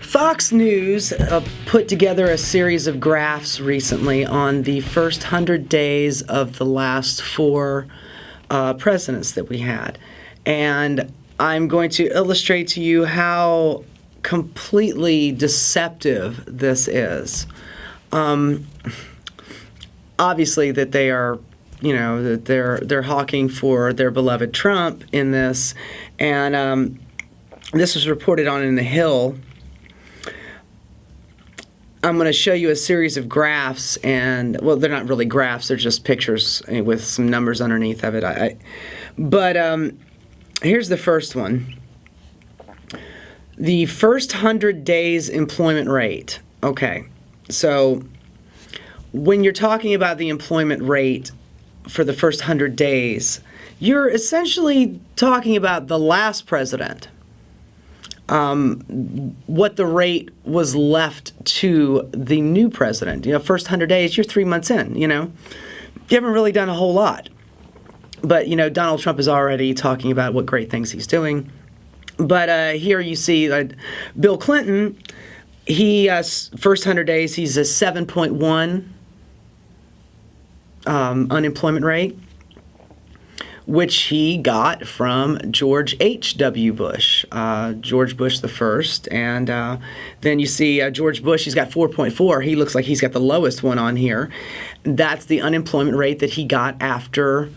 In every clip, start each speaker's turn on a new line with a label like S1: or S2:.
S1: Fux News put together a series of graphs recently on the first 100 days of the last four presidents that we had. And I'm going to illustrate to you how completely deceptive this is. Obviously that they are, that they're hawking for their beloved Trump in this. And this was reported on in The Hill. I'm going to show you a series of graphs, and, well, they're not really graphs, they're just pictures with some numbers underneath of it. But here's the first one. The first 100 days employment rate. Okay, so when you're talking about the employment rate for the first 100 days, you're essentially talking about the last president. What the rate was left to the new president. First 100 days, you're 3 months in, You haven't really done a whole lot. But, Donald Trump is already talking about what great things he's doing. But here you see Bill Clinton, he, first 100 days, he's a 7.1 unemployment rate, which he got from George H.W. Bush, George Bush the first. And then you see George Bush, he's got 4.4. He looks like he's got the lowest one on here. That's the unemployment rate that he got after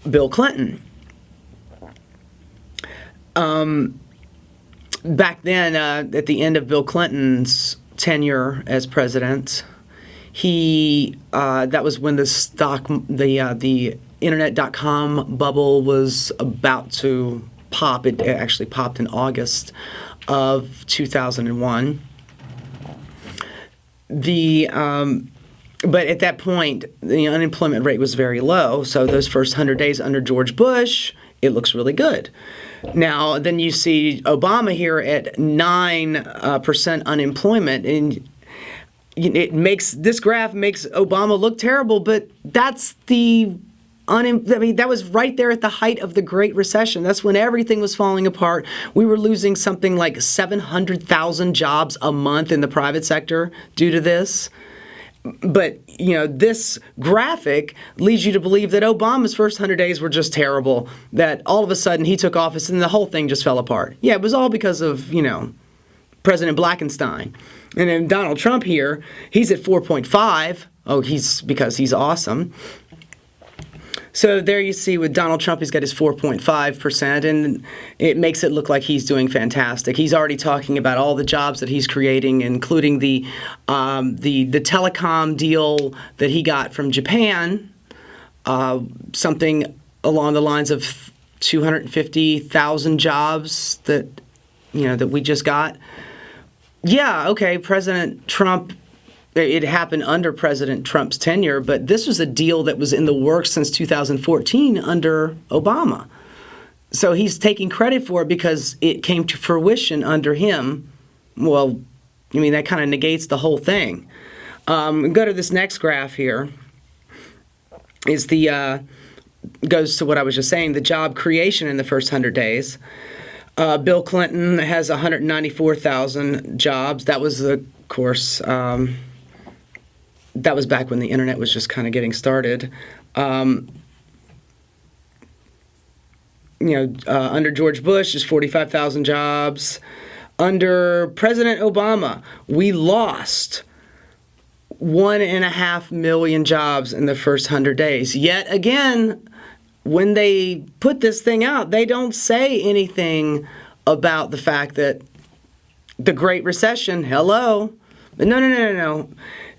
S1: Bill Clinton. Back then, at the end of Bill Clinton's tenure as president, that was when the Internet.com bubble was about to pop. It actually popped in August of 2001. But at that point, the unemployment rate was very low. So those first 100 days under George Bush, it looks really good. Now, then you see Obama here at 9% unemployment, and this graph makes Obama look terrible, but that's that was right there at the height of the Great Recession. That's when everything was falling apart. We were losing something like 700,000 jobs a month in the private sector due to this. But, this graphic leads you to believe that Obama's first 100 days were just terrible, that all of a sudden he took office and the whole thing just fell apart. Yeah, it was all because of, President Blackenstein. And then Donald Trump here, he's at 4.5. Oh, because he's awesome. So there you see with Donald Trump, he's got his 4.5%, and it makes it look like he's doing fantastic. He's already talking about all the jobs that he's creating, including the telecom deal that he got from Japan, something along the lines of 250,000 jobs that we just got. Yeah, okay, President Trump. It happened under President Trump's tenure, but this was a deal that was in the works since 2014 under Obama. So he's taking credit for it because it came to fruition under him. Well, that kind of negates the whole thing. Go to this next graph here. Goes to what I was just saying, the job creation in the first 100 days. Bill Clinton has 194,000 jobs. That was, of course... that was back when the internet was just kind of getting started. Under George Bush, just 45,000 jobs. Under President Obama, we lost 1.5 million jobs in the first 100 days. Yet again, when they put this thing out, they don't say anything about the fact that the Great Recession, hello. No.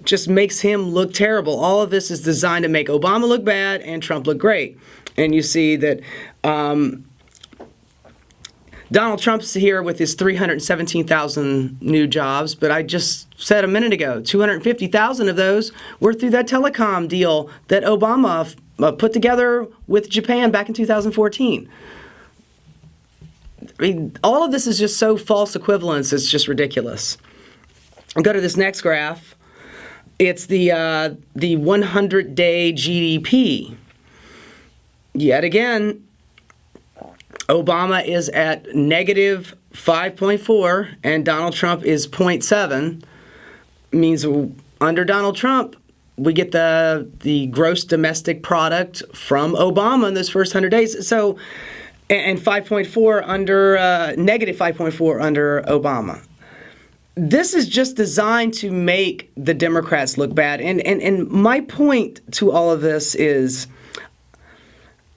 S1: Just makes him look terrible. All of this is designed to make Obama look bad and Trump look great. And you see that Donald Trump's here with his 317,000 new jobs, but I just said a minute ago, 250,000 of those were through that telecom deal that Obama put together with Japan back in 2014. All of this is just so false equivalence, it's just ridiculous. I'll go to this next graph. It's the 100-day GDP. yet again, Obama is at negative 5.4 and Donald Trump is 0.7. Means under Donald Trump, we get the gross domestic product from Obama in those first 100 days. So, and 5.4 under, negative 5.4 under Obama. This is just designed to make the Democrats look bad. And my point to all of this is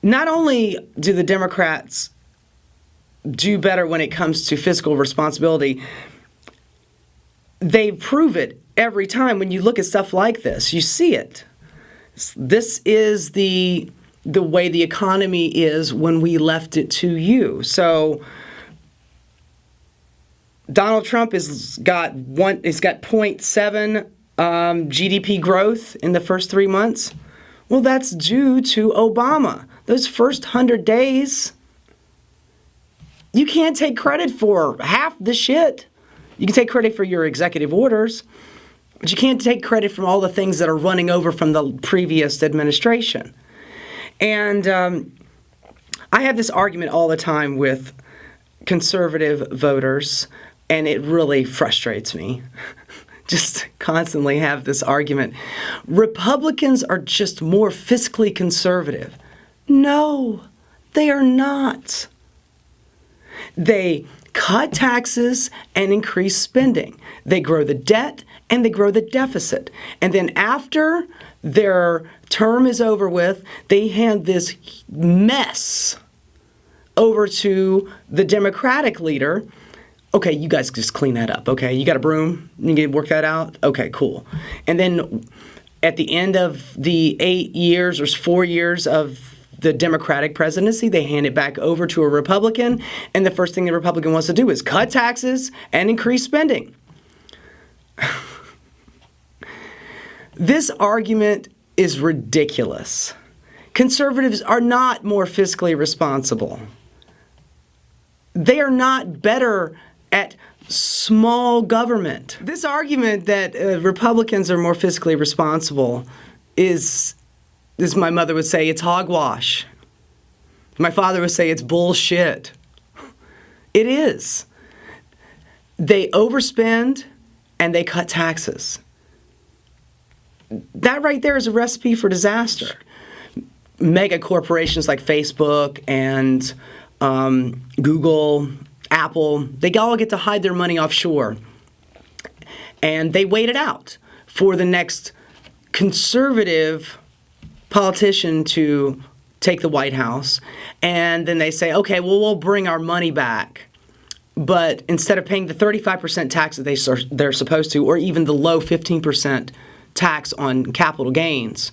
S1: not only do the Democrats do better when it comes to fiscal responsibility, they prove it every time. When you look at stuff like this, you see it. This is the way the economy is when we left it to you. So Donald Trump has got 0.7 GDP growth in the first 3 months. Well, that's due to Obama. Those first 100 days, you can't take credit for half the shit. You can take credit for your executive orders, but you can't take credit from all the things that are running over from the previous administration. And I have this argument all the time with conservative voters, and it really frustrates me. Just constantly have this argument. Republicans are just more fiscally conservative. No, they are not. They cut taxes and increase spending. They grow the debt and they grow the deficit. And then after their term is over with, they hand this mess over to the Democratic leader. Okay, you guys just clean that up, okay? You got a broom? You can work that out? Okay, cool. And then at the end of the 8 years or 4 years of the Democratic presidency, they hand it back over to a Republican, and the first thing the Republican wants to do is cut taxes and increase spending. This argument is ridiculous. Conservatives are not more fiscally responsible. They are not better at small government. This argument that Republicans are more fiscally responsible is, as my mother would say, it's hogwash. My father would say it's bullshit. It is. They overspend and they cut taxes. That right there is a recipe for disaster. Mega corporations like Facebook and Google, Apple, they all get to hide their money offshore. And they wait it out for the next conservative politician to take the White House. And then they say, okay, well, we'll bring our money back. But instead of paying the 35% tax that they're supposed to, or even the low 15% tax on capital gains,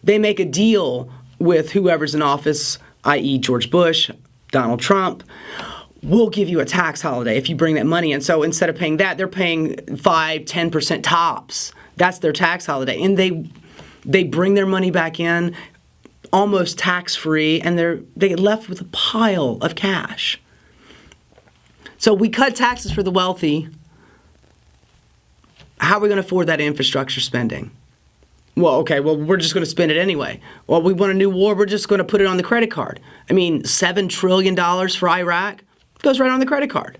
S1: they make a deal with whoever's in office, i.e. George Bush, Donald Trump. We'll give you a tax holiday if you bring that money in. So instead of paying that, they're paying 5-10% tops. That's their tax holiday. And they bring their money back in almost tax-free, and they get left with a pile of cash. So we cut taxes for the wealthy. How are we going to afford that infrastructure spending? Well, okay, we're just going to spend it anyway. Well, we want a new war, we're just going to put it on the credit card. I mean, $7 trillion for Iraq goes right on the credit card.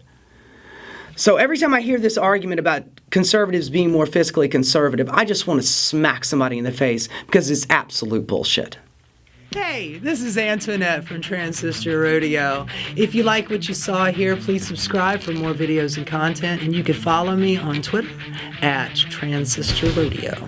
S1: So every time I hear this argument about conservatives being more fiscally conservative, I just want to smack somebody in the face because it's absolute bullshit. Hey, this is Antoinette from Transistor Rodeo. If you like what you saw here, please subscribe for more videos and content, and you can follow me on Twitter at Transistor Rodeo.